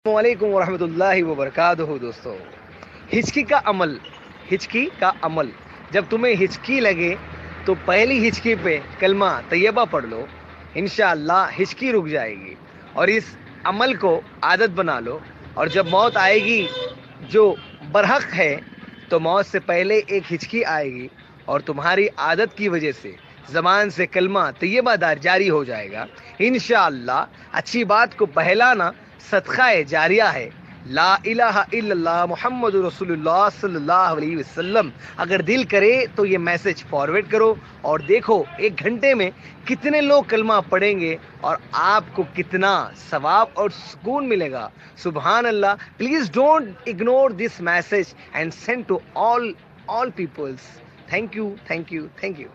वालेकुम वरहमतुल्लाहि वबरकातुहू। दोस्तों, हिचकी का अमल जब तुम्हें हिचकी लगे तो पहली हिचकी पे कलमा तैयबा पढ़ लो। इंशाअल्लाह हिचकी रुक जाएगी। और इस अमल को आदत बना लो। और जब मौत आएगी जो बरहक है, तो मौत से पहले एक हिचकी आएगी और तुम्हारी आदत की वजह से ज़बान से कलमा तैयबा जारी हो जाएगा इंशाअल्लाह। अच्छी बात को बहलाना सदका जारिया है। ला इलाहा इल्लल्लाह मुहम्मदुर रसूलुल्लाह सल्लल्लाहु अलैहि वसल्लम। अगर दिल करे तो ये मैसेज फॉरवर्ड करो और देखो 1 घंटे में कितने लोग कलमा पढ़ेंगे और आपको कितना सवाब और सुकून मिलेगा। सुभान अल्लाह। Please don't ignore this message and send to all peoples. Thank you, thank you, thank you.